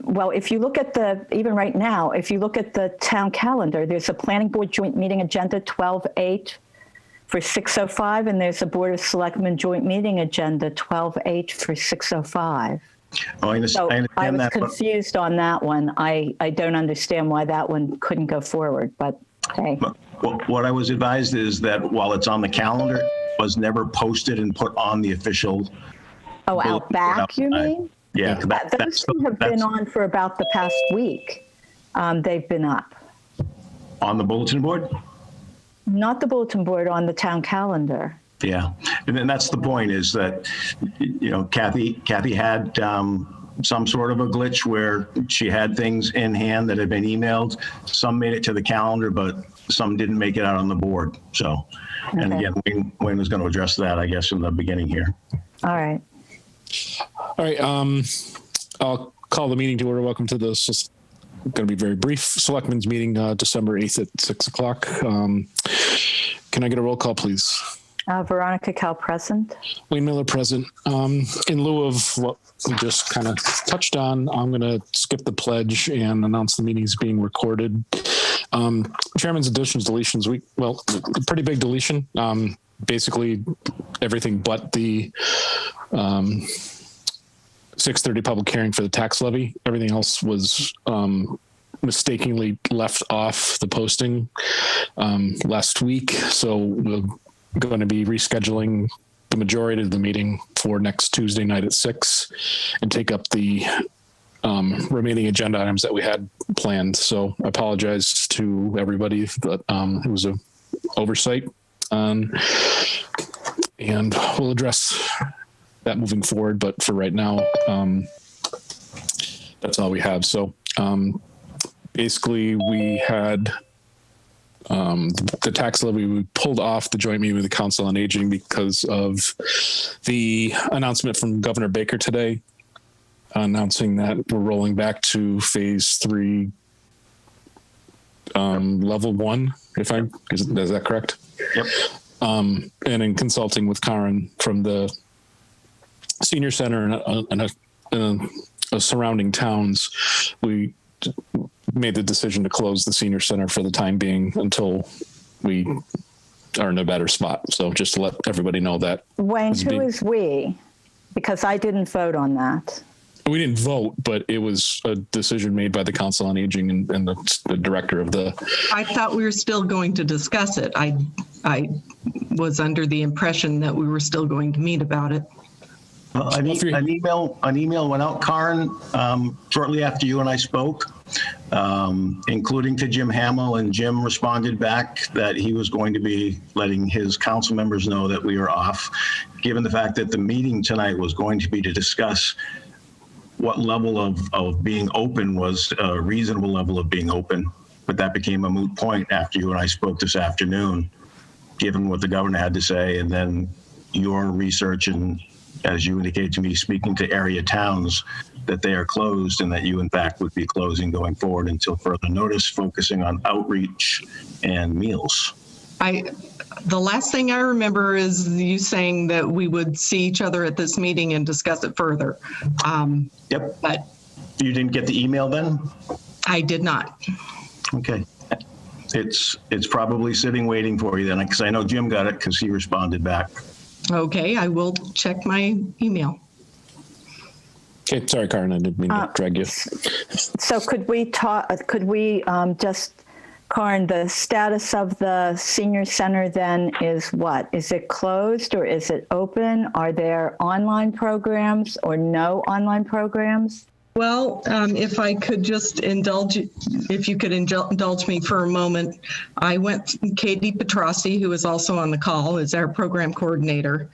Well, if you look at even right now, if you look at the town calendar, there's a planning board joint meeting agenda 12/8 for 6:05, and there's a Board of Selectmen joint meeting agenda 12/8 for 6:05. Oh, I understand I was that, confused on that one. I don't understand why that one couldn't go forward, but hey. What I was advised is that while it's on the calendar, it was never posted and put on the official. Oh, out back, you mean? Yeah. Those two have been on for about the past week. They've been up. On the bulletin board? Not the bulletin board, on the town calendar. Yeah. And then that's the point, is that, you know, Kathy had some sort of a glitch where she had things in hand that had been emailed. Some made it to the calendar, but some didn't make it out on the board. So, okay. And again, Wayne was going to address that, I guess, in the beginning here. All right. All right. I'll call the meeting to order. Welcome to this. It's going to be very brief. Selectmen's meeting, December 8th at 6 o'clock. Can I get a roll call, please? Veronica Cal present. Wayne Miller present. In lieu of what we just kind of touched on, I'm going to skip the pledge and announce the meeting is being recorded. Chairman's additions, deletions. A pretty big deletion. Basically everything but the 6:30 public hearing for the tax levy. Everything else was mistakenly left off the posting last week. So we're going to be rescheduling the majority of the meeting for next Tuesday night at 6 and take up the remaining agenda items that we had planned. So I apologize to everybody that it was an oversight. And we'll address that moving forward. But for right now, that's all we have. So basically we had the tax levy, we pulled off the joint meeting with the Council on Aging because of the announcement from Governor Baker today, announcing that we're rolling back to phase 3, level 1, is that correct? Yep. And in consulting with Karen from the senior center and surrounding towns, we made the decision to close the senior center for the time being until we are in a better spot. So just to let everybody know that. Wayne, who is we? Because I didn't vote on that. We didn't vote, but it was a decision made by the Council on Aging and the director of the. I thought we were still going to discuss it. I was under the impression that we were still going to meet about it. Well, an email went out, Karen, shortly after you and I spoke, including to Jim Hamill, and Jim responded back that he was going to be letting his council members know that we were off, given the fact that the meeting tonight was going to be to discuss what level of being open was a reasonable level of being open. But that became a moot point after you and I spoke this afternoon, given what the governor had to say, and then your research and, as you indicated to me, speaking to area towns, that they are closed and that you in fact would be closing going forward until further notice, focusing on outreach and meals. The last thing I remember is you saying that we would see each other at this meeting and discuss it further. Yep. But you didn't get the email then? I did not. Okay. It's probably sitting waiting for you then, because I know Jim got it because he responded back. Okay, I will check my email. Okay, sorry, Karen, I didn't mean to drag you. So could we just, Karen, the status of the senior center then is what? Is it closed or is it open? Are there online programs or no online programs? Well, if I could just if you could indulge me for a moment, Katie Petrossi, who is also on the call, is our program coordinator.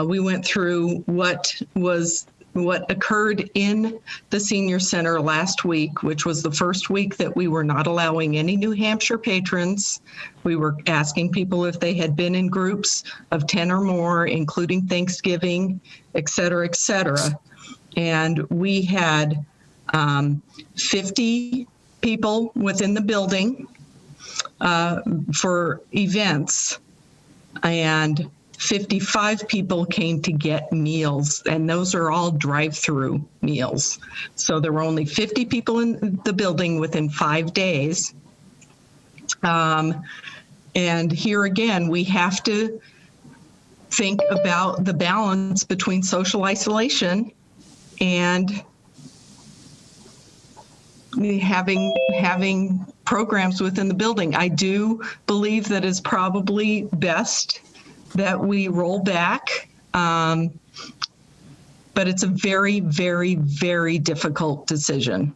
We went through what occurred in the senior center last week, which was the first week that we were not allowing any New Hampshire patrons. We were asking people if they had been in groups of 10 or more, including Thanksgiving, et cetera, et cetera. And we had 50 people within the building for events and 55 people came to get meals, and those are all drive-through meals. So there were only 50 people in the building within 5 days. And here again, we have to think about the balance between social isolation and having programs within the building. I do believe that it's probably best that we roll back, but it's a very, very, very difficult decision.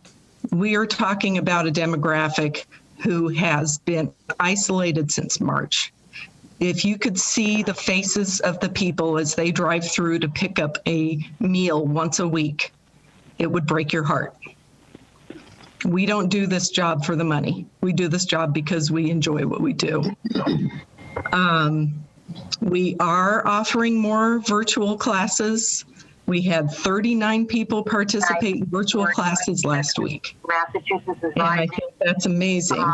We are talking about a demographic who has been isolated since March. If you could see the faces of the people as they drive through to pick up a meal once a week, it would break your heart. We don't do this job for the money. We do this job because we enjoy what we do. We are offering more virtual classes. We had 39 people participate in virtual classes last week. Massachusetts is and I think that's amazing.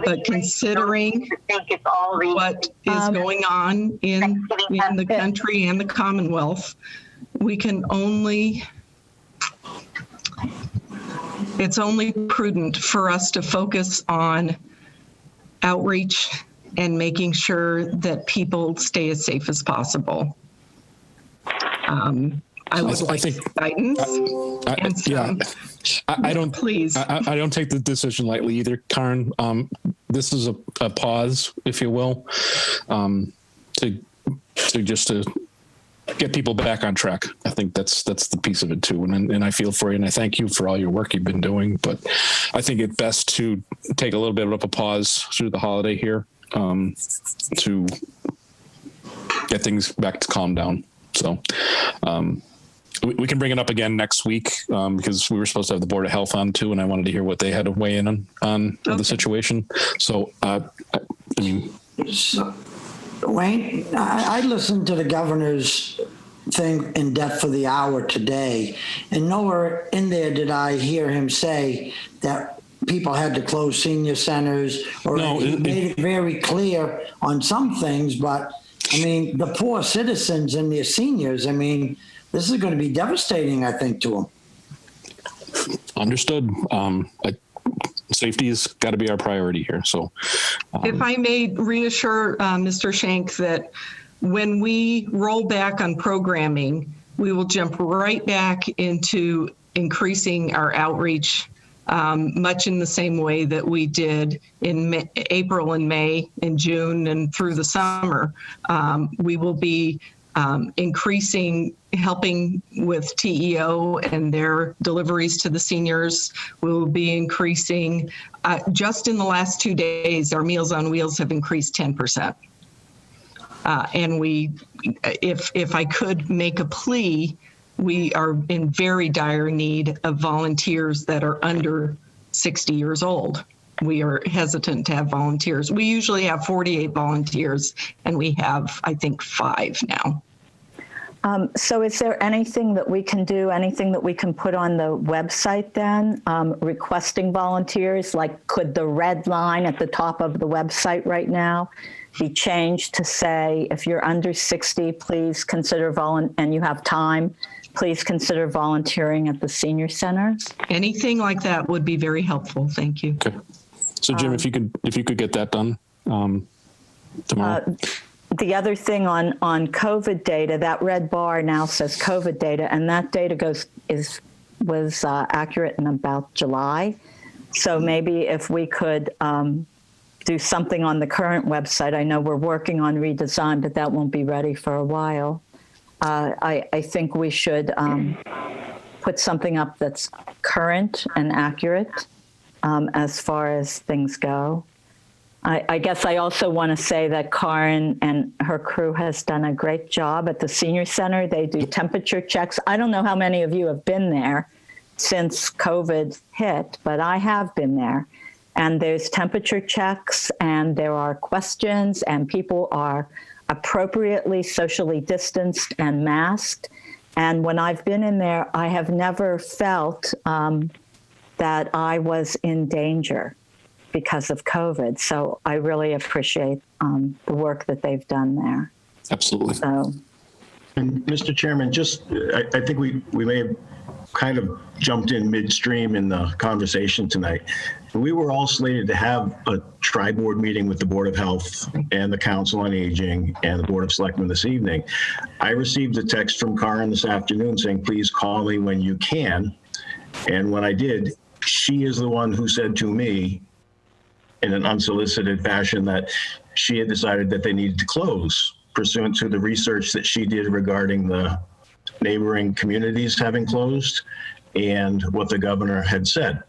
But considering what is going on in the country and the Commonwealth, it's only prudent for us to focus on outreach and making sure that people stay as safe as possible. I think guidance. I don't. Please. I don't take the decision lightly either, Karen. This is a pause, if you will, to get people back on track. I think that's the piece of it too. And I feel for you, and I thank you for all your work you've been doing. But I think it's best to take a little bit of a pause through the holiday here to get things back to calm down. So we can bring it up again next week because we were supposed to have the Board of Health on too, and I wanted to hear what they had to weigh in on the situation. So, Wayne, I listened to the governor's thing in depth for the hour today, and nowhere in there did I hear him say that people had to close senior centers, or he made it very clear on some things, but I mean, the poor citizens and their seniors, I mean, this is going to be devastating, I think, to them. Understood. Safety has got to be our priority here. So if I may reassure Mr. Shank that when we roll back on programming, we will jump right back into increasing our outreach, much in the same way that we did in April and May and June and through the summer. We will be increasing, helping with TEO and their deliveries to the seniors. We will be increasing, just in the last 2 days, our Meals on Wheels have increased 10%. And if I could make a plea, we are in very dire need of volunteers that are under 60 years old. We are hesitant to have volunteers. We usually have 48 volunteers, and we have, I think, 5 now. So is there anything that we can do, anything that we can put on the website then, requesting volunteers? Like, could the red line at the top of the website right now be changed to say, if you're under 60, please consider and you have time, please consider volunteering at the senior center? Anything like that would be very helpful. Thank you. Okay. So Jim, if you could get that done tomorrow. The other thing on COVID data, that red bar now says COVID data, and that data was accurate in about July. So maybe if we could do something on the current website. I know we're working on redesign, but that won't be ready for a while. I think we should put something up that's current and accurate as far as things go. I guess I also want to say that Karen and her crew has done a great job at the senior center. They do temperature checks. I don't know how many of you have been there since COVID hit, but I have been there. And there's temperature checks, and there are questions, and people are appropriately socially distanced and masked. And when I've been in there, I have never felt that I was in danger because of COVID. So I really appreciate the work that they've done there. Absolutely. So, And Mr. Chairman, just, I think we may have kind of jumped in midstream in the conversation tonight. We were all slated to have a tri-board meeting with the Board of Health and the Council on Aging and the Board of Selectmen this evening. I received a text from Karen this afternoon saying, please call me when you can. And when I did, she is the one who said to me in an unsolicited fashion that she had decided that they needed to close pursuant to the research that she did regarding the neighboring communities having closed and what the governor had said.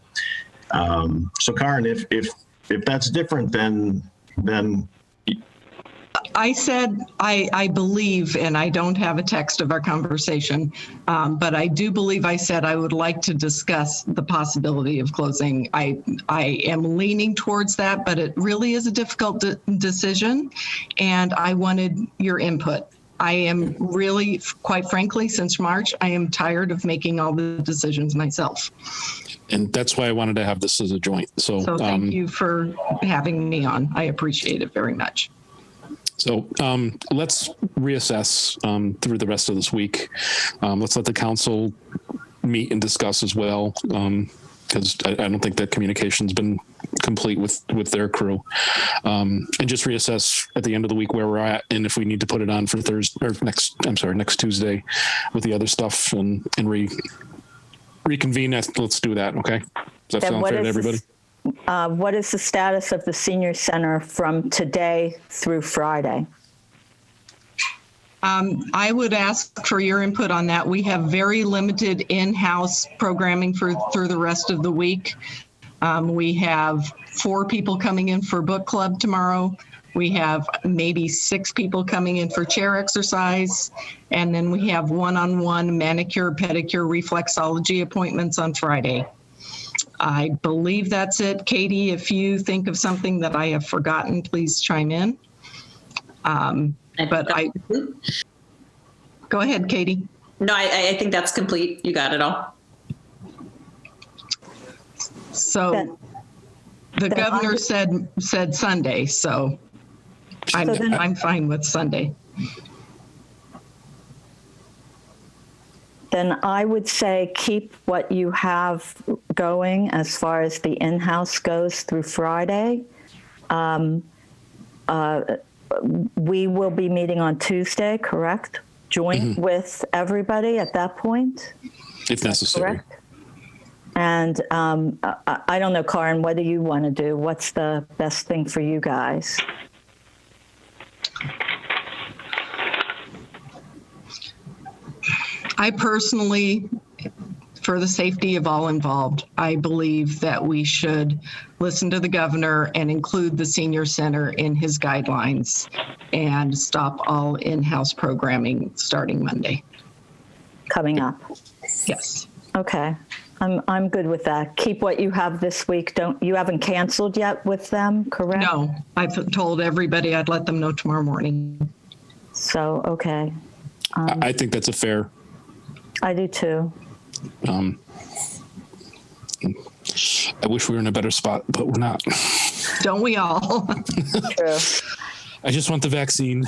So Karen, if that's different, then I said, I believe, and I don't have a text of our conversation, but I do believe I said I would like to discuss the possibility of closing. I am leaning towards that, but it really is a difficult decision, and I wanted your input. I am really, quite frankly, since March, I am tired of making all the decisions myself. And that's why I wanted to have this as a joint. So Thank you for having me on. I appreciate it very much. So let's reassess through the rest of this week. Let's let the council meet and discuss as well, because I don't think that communication's been complete with their crew. And just reassess at the end of the week where we're at, and if we need to put it on for next Tuesday with the other stuff, and reconvene. Let's do that. Okay. Does that sound fair to everybody? What is the status of the senior center from today through Friday? I would ask for your input on that. We have very limited in-house programming through the rest of the week. We have 4 people coming in for book club tomorrow. We have maybe 6 people coming in for chair exercise. And then we have one-on-one manicure, pedicure, reflexology appointments on Friday. I believe that's it. Katie, if you think of something that I have forgotten, please chime in. Go ahead, Katie. No, I think that's complete. You got it all. So the governor said Sunday, so I'm fine with Sunday. Then I would say keep what you have going as far as the in-house goes through Friday. We will be meeting on Tuesday, correct? Joint with everybody at that point? If necessary. Correct? And I don't know, Karen, what do you want to do? What's the best thing for you guys? I personally, for the safety of all involved, I believe that we should listen to the governor and include the senior center in his guidelines and stop all in-house programming starting Monday. Coming up. Yes. Okay. I'm good with that. Keep what you have this week. You haven't canceled yet with them, correct? No, I've told everybody I'd let them know tomorrow morning. So, okay. I think that's a fair. I do too. I wish we were in a better spot, but we're not. Don't we all? True. I just want the vaccine.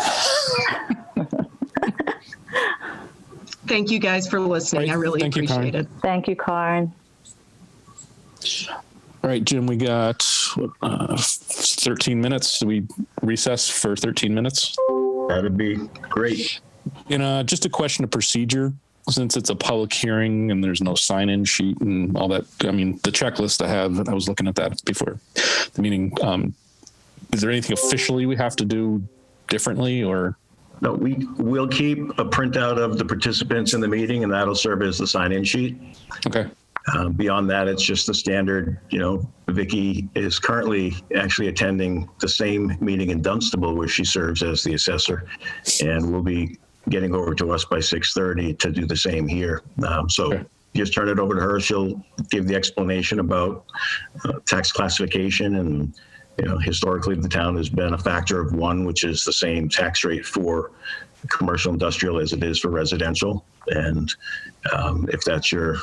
Thank you guys for listening. Right. I really appreciate it. Thank you, Karen. All right, Jim, we got 13 minutes. Do we recess for 13 minutes? that'd be great. And just a question of procedure, since it's a public hearing and there's no sign-in sheet and all that. I mean, the checklist I have, I was looking at that before the meeting. Is there anything officially we have to do differently, or? No, we'll keep a printout of the participants in the meeting, and that'll serve as the sign-in sheet. Okay. Beyond that, it's just the standard, Vicky is currently actually attending the same meeting in Dunstable where she serves as the assessor, and will be getting over to us by 6:30 to do the same here. So just turn it over to her. She'll give the explanation about tax classification, and historically the town has been a factor of 1, which is the same tax rate for commercial industrial as it is for residential. And if that's your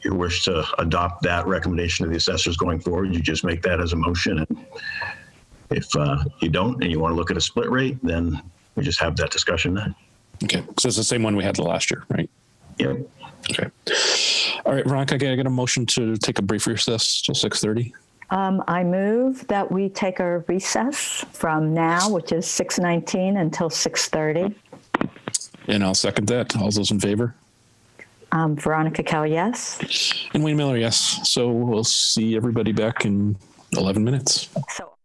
wish to adopt that recommendation of the assessors going forward, you just make that as a motion. And if you don't and you want to look at a split rate, then we just have that discussion then. Okay. So it's the same one we had last year, right? Yep. Okay. All right, Veronica, I get a motion to take a brief recess till 6:30. I move that we take a recess from now, which is 6:19 until 6:30. And I'll second that. All those in favor? Veronica Kell, yes. And Wayne Miller, yes. So we'll see everybody back in 11 minutes. So